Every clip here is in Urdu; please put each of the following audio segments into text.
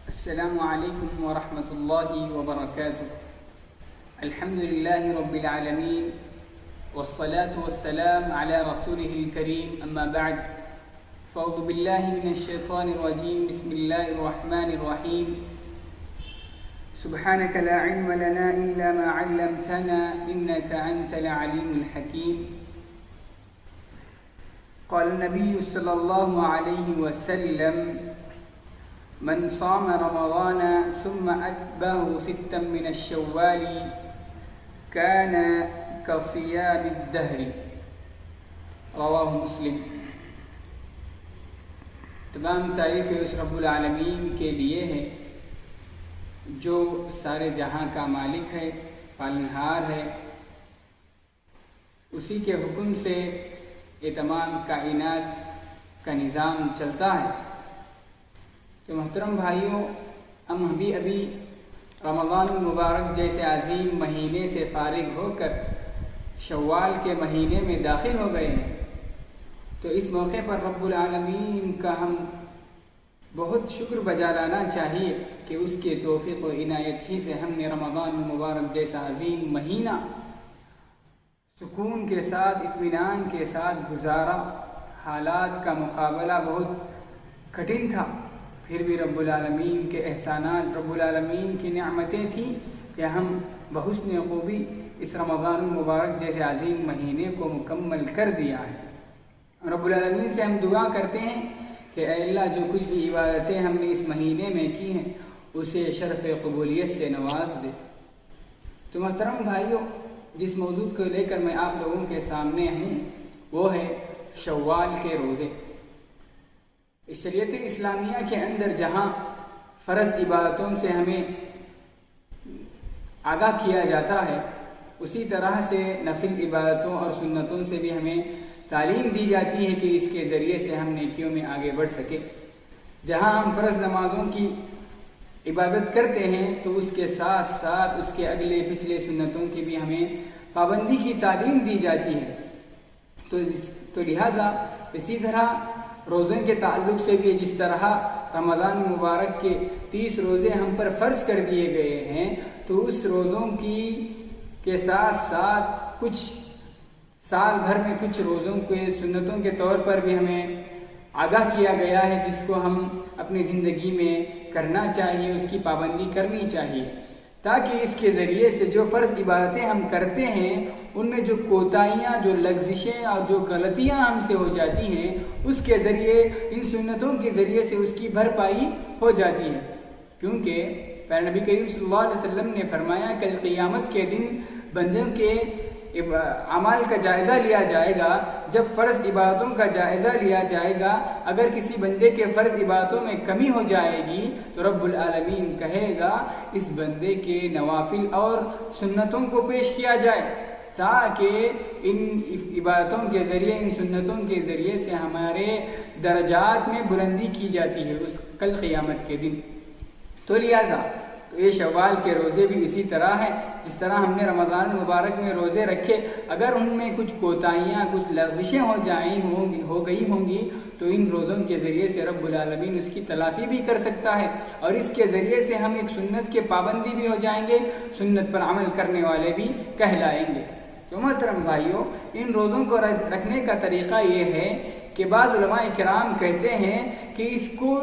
السلام علیکم ورحمۃ اللہ وبرکاتہ۔ الحمد للہ رب العالمین والصلاة والسلام علی رسولہ الکریم، اما بعد فاعوذ باللہ من الشیطان الرجیم، بسم اللہ الرحمن الرحیم۔ سبحانک لا علم لنا الا ما علمتنا انک انت العلیم الحکیم۔ قال النبی صلی اللہ علیہ وسلم: من صام رمضان ثم أتبعه ستا من الشوال كان كصيام الدهر، رواہ مسلم۔ تمام تعریف اس رب العالمین کے لیے ہے جو سارے جہاں کا مالک ہے، پالنہار ہے۔ اسی کے حکم سے یہ تمام کائنات کا نظام چلتا ہے۔ تو محترم بھائیوں، ہم ابھی رمضان المبارک جیسے عظیم مہینے سے فارغ ہو کر شوال کے مہینے میں داخل ہو گئے ہیں۔ تو اس موقع پر رب العالمین کا ہم بہت شکر بجا لانا چاہیے کہ اس کے توفیق و عنایت ہی سے ہم نے رمضان المبارک جیسا عظیم مہینہ سکون کے ساتھ، اطمینان کے ساتھ گزارا۔ حالات کا مقابلہ بہت کٹھن تھا، پھر بھی رب العالمین کے احسانات، رب العالمین کی نعمتیں تھیں کہ ہم بحسن خوبی اس رمضان المبارک جیسے عظیم مہینے کو مکمل کر دیا ہے۔ رب العالمین سے ہم دعا کرتے ہیں کہ اے اللہ، جو کچھ بھی عبادتیں ہم نے اس مہینے میں کی ہیں اسے شرف قبولیت سے نواز دے۔ تو محترم بھائیوں، جس موضوع کو لے کر میں آپ لوگوں کے سامنے ہوں وہ ہے شوال کے روزے۔ اس شریعت اسلامیہ کے اندر جہاں فرض عبادتوں سے ہمیں آگاہ کیا جاتا ہے، اسی طرح سے نفل عبادتوں اور سنتوں سے بھی ہمیں تعلیم دی جاتی ہے کہ اس کے ذریعے سے ہم نیکیوں میں آگے بڑھ سکیں۔ جہاں ہم فرض نمازوں کی عبادت کرتے ہیں تو اس کے ساتھ ساتھ اس کے اگلے پچھلے سنتوں کی بھی ہمیں پابندی کی تعلیم دی جاتی ہے۔ تو لہٰذا اسی طرح روزوں کے تعلق سے بھی جس طرح رمضان مبارک کے 30 روزے ہم پر فرض کر دیے گئے ہیں، تو اس روزوں کے ساتھ ساتھ کچھ سال بھر میں کچھ روزوں کے سنتوں کے طور پر بھی ہمیں آگاہ کیا گیا ہے، جس کو ہم اپنی زندگی میں کرنا چاہیے، اس کی پابندی کرنی چاہیے، تاکہ اس کے ذریعے سے جو فرض عبادتیں ہم کرتے ہیں ان میں جو کوتاہیاں، جو لغزشیں اور جو غلطیاں ہم سے ہو جاتی ہیں، اس کے ذریعے، ان سنتوں کے ذریعے سے اس کی بھرپائی ہو جاتی ہے۔ کیونکہ پیارے نبی کریم صلی اللہ علیہ وسلم نے فرمایا، کل قیامت کے دن بندوں کے اعمال کا جائزہ لیا جائے گا۔ جب فرض عبادتوں کا جائزہ لیا جائے گا، اگر کسی بندے کے فرض عبادتوں میں کمی ہو جائے گی تو رب العالمین کہے گا اس بندے کے نوافل اور سنتوں کو پیش کیا جائے، تاکہ ان عبادتوں کے ذریعے، ان سنتوں کے ذریعے سے ہمارے درجات میں بلندی کی جاتی ہے اس کل قیامت کے دن۔ تو لہٰذا یہ شوال کے روزے بھی اسی طرح ہیں، جس طرح ہم نے رمضان مبارک میں روزے رکھے، اگر ان میں کچھ کوتاہیاں، کچھ لغزشیں ہو گئی ہوں گی تو ان روزوں کے ذریعے سے رب العالمین اس کی تلافی بھی کر سکتا ہے، اور اس کے ذریعے سے ہم ایک سنت کے پابندی بھی ہو جائیں گے، سنت پر عمل کرنے والے بھی کہلائیں گے۔ تو محترم بھائیوں، ان روزوں کو رکھنے کا طریقہ یہ ہے کہ بعض علماء کرام کہتے ہیں کہ اس کو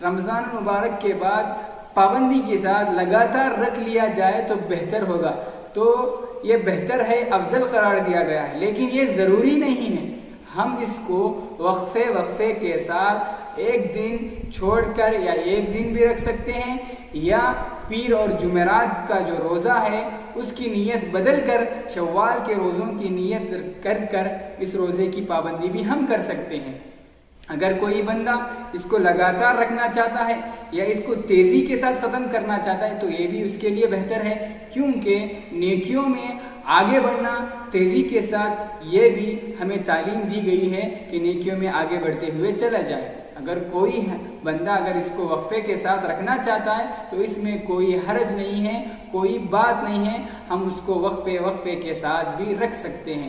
رمضان مبارک کے بعد پابندی کے ساتھ لگاتار رکھ لیا جائے تو بہتر ہوگا۔ تو یہ بہتر ہے، افضل قرار دیا گیا ہے، لیکن یہ ضروری نہیں ہے۔ ہم اس کو وقفے کے ساتھ ایک دن چھوڑ کر یا ایک دن بھی رکھ سکتے ہیں، یا پیر اور جمعرات کا جو روزہ ہے اس کی نیت بدل کر شوال کے روزوں کی نیت کر اس روزے کی پابندی بھی ہم کر سکتے ہیں۔ اگر کوئی بندہ اس کو لگاتار رکھنا چاہتا ہے یا اس کو تیزی کے ساتھ ختم کرنا چاہتا ہے تو یہ بھی اس کے لیے بہتر ہے، کیونکہ نیکیوں میں آگے بڑھنا تیزی کے ساتھ یہ بھی ہمیں تعلیم دی گئی ہے کہ نیکیوں میں آگے بڑھتے ہوئے چلا جائے۔ اگر کوئی بندہ اگر اس کو وقفے کے ساتھ رکھنا چاہتا ہے تو اس میں کوئی حرج نہیں ہے، کوئی بات نہیں ہے، ہم اس کو وقفے کے ساتھ بھی رکھ سکتے ہیں۔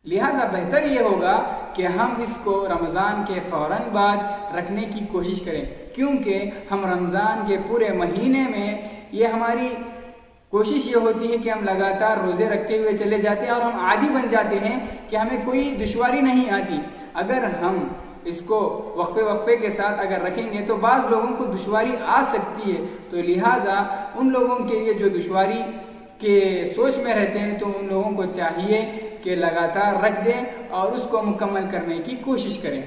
لہٰذا بہتر یہ ہوگا کہ ہم اس کو رمضان کے فوراً بعد رکھنے کی کوشش کریں، کیونکہ ہم رمضان کے پورے مہینے میں یہ ہماری کوشش یہ ہوتی ہے کہ ہم لگاتار روزے رکھتے ہوئے چلے جاتے ہیں اور ہم عادی بن جاتے ہیں کہ ہمیں کوئی دشواری نہیں آتی۔ اگر ہم اس کو وقفے کے ساتھ اگر رکھیں گے تو بعض لوگوں کو دشواری آ سکتی ہے، تو لہٰذا ان لوگوں کے لیے جو دشواری کے سوچ میں رہتے ہیں تو ان لوگوں کو چاہیے کہ لگاتار رکھ دیں اور اس کو مکمل کرنے کی کوشش کریں،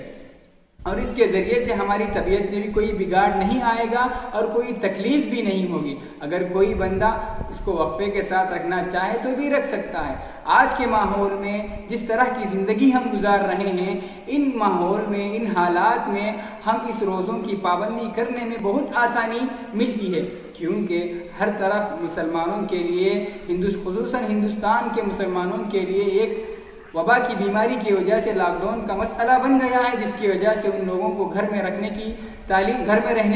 اور اس کے ذریعے سے ہماری طبیعت میں بھی کوئی بگاڑ نہیں آئے گا اور کوئی تکلیف بھی نہیں ہوگی۔ اگر کوئی بندہ اس کو وقفے کے ساتھ رکھنا چاہے تو بھی رکھ سکتا ہے۔ آج کے ماحول میں جس طرح کی زندگی ہم گزار رہے ہیں، ان ماحول میں، ان حالات میں ہم اس روزوں کی پابندی کرنے میں بہت آسانی ملتی ہے، کیونکہ ہر طرف مسلمانوں کے لیے، خصوصاً ہندوستان کے مسلمانوں کے لیے ایک وبا کی بیماری کی وجہ سے لاک ڈاؤن کا مسئلہ بن گیا ہے، جس کی وجہ سے ان لوگوں کو گھر میں رہنے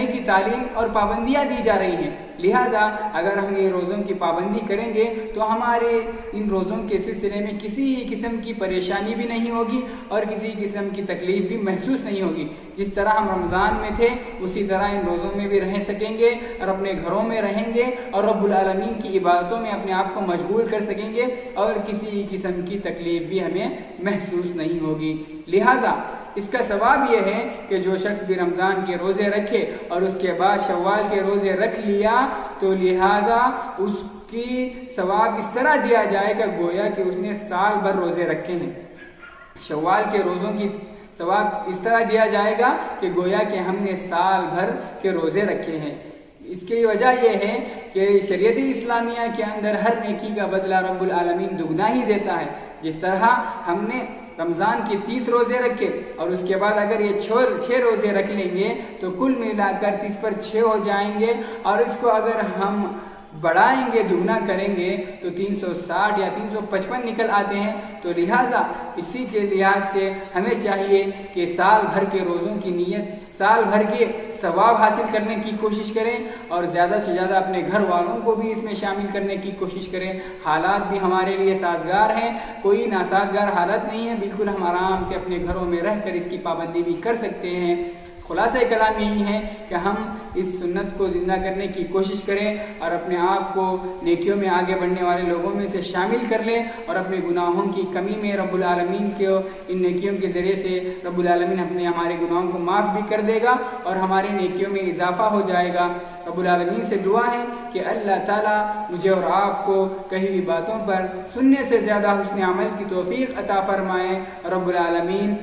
کی تعلیم اور پابندیاں دی جا رہی ہیں۔ لہٰذا اگر ہم یہ روزوں کی پابندی کریں گے تو ہمارے ان روزوں کے سلسلے میں کسی قسم کی پریشانی بھی نہیں ہوگی اور کسی قسم کی تکلیف بھی محسوس نہیں ہوگی۔ جس طرح ہم رمضان میں تھے اسی طرح ان روزوں میں بھی رہ سکیں گے اور اپنے گھروں میں رہیں گے اور رب العالمین کی عبادتوں میں اپنے آپ کو مشغول کر سکیں گے اور کسی قسم کی تکلیف بھی ہمیں محسوس نہیں ہوگی۔ لہٰذا اس کا ثواب یہ ہے کہ جو شخص بھی رمضان کے روزے رکھے اور اس کے بعد شوال کے روزے رکھ لیا تو لہٰذا اس کی ثواب اس طرح دیا جائے گا گویا کہ اس نے سال بھر روزے رکھے ہیں۔ شوال کے روزوں کی ثواب اس طرح دیا جائے گا کہ گویا کہ ہم نے سال بھر کے روزے رکھے ہیں۔ اس کی وجہ یہ ہے کہ شریعت اسلامیہ کے اندر ہر نیکی کا بدلہ رب العالمین دگنا ہی دیتا ہے۔ جس طرح ہم نے رمضان کی 30 روزے رکھے اور اس کے بعد اگر یہ 6 روزے رکھ لیں گے تو کل ملا کر 30 پر 6 ہو جائیں گے، اور اس کو اگر ہم بڑھائیں گے، دگنا کریں گے تو 360 یا 355 نکل آتے ہیں۔ تو لہٰذا اسی کے لحاظ سے ہمیں چاہیے کہ سال بھر کے روزوں کی نیت، سال بھر کے ثواب حاصل کرنے کی کوشش کریں اور زیادہ سے زیادہ اپنے گھر والوں کو بھی اس میں شامل کرنے کی کوشش کریں۔ حالات بھی ہمارے لیے سازگار ہیں، کوئی ناسازگار حالت نہیں ہے، بالکل ہم آرام سے اپنے گھروں میں رہ کر اس کی پابندی بھی کر سکتے ہیں۔ خلاصہ کلام یہی ہے کہ ہم اس سنت کو زندہ کرنے کی کوشش کریں اور اپنے آپ کو نیکیوں میں آگے بڑھنے والے لوگوں میں سے شامل کر لیں، اور اپنے گناہوں کی کمی میں رب العالمین کو ان نیکیوں کے ذریعے سے رب العالمین ہمارے گناہوں کو معاف بھی کر دے گا اور ہمارے نیکیوں میں اضافہ ہو جائے گا۔ رب العالمین سے دعا ہے کہ اللہ تعالیٰ مجھے اور آپ کو کہی ہوئی باتوں پر سننے سے زیادہ حسن عمل کی توفیق عطا فرمائے۔ رب العالمین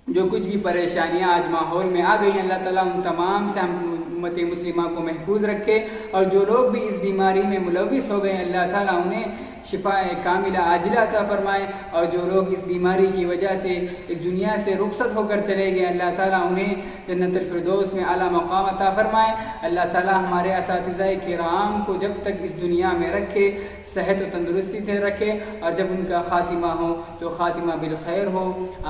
جو کچھ بھی پریشانیاں آج ماحول میں آ گئی ہیں، اللہ تعالیٰ ان تمام سے ہم امت مسلمہ کو محفوظ رکھے، اور جو لوگ بھی اس بیماری میں ملوث ہو گئے اللہ تعالیٰ انہیں شفا کاملہ عاجلہ عطا فرمائے، اور جو لوگ اس بیماری کی وجہ سے اس دنیا سے رخصت ہو کر چلے گئے اللہ تعالیٰ انہیں جنت الفردوس میں اعلیٰ مقام عطا فرمائے۔ اللہ تعالیٰ ہمارے اساتذہ کرام کو جب تک اس دنیا میں رکھے صحت و تندرستی سے رکھے، اور جب ان کا خاتمہ ہو تو خاتمہ بالخیر ہو،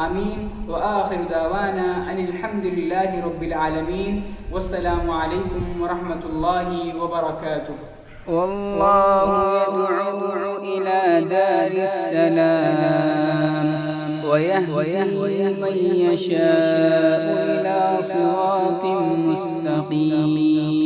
آمین۔ وآخر دعوانا ان الحمد للہ رب العالمین، والسلام علیکم ورحمۃ اللہ وبرکاتہ۔ والله يدعو إلى دار السلام ويهدي من يشاء إلى صراط مستقيم۔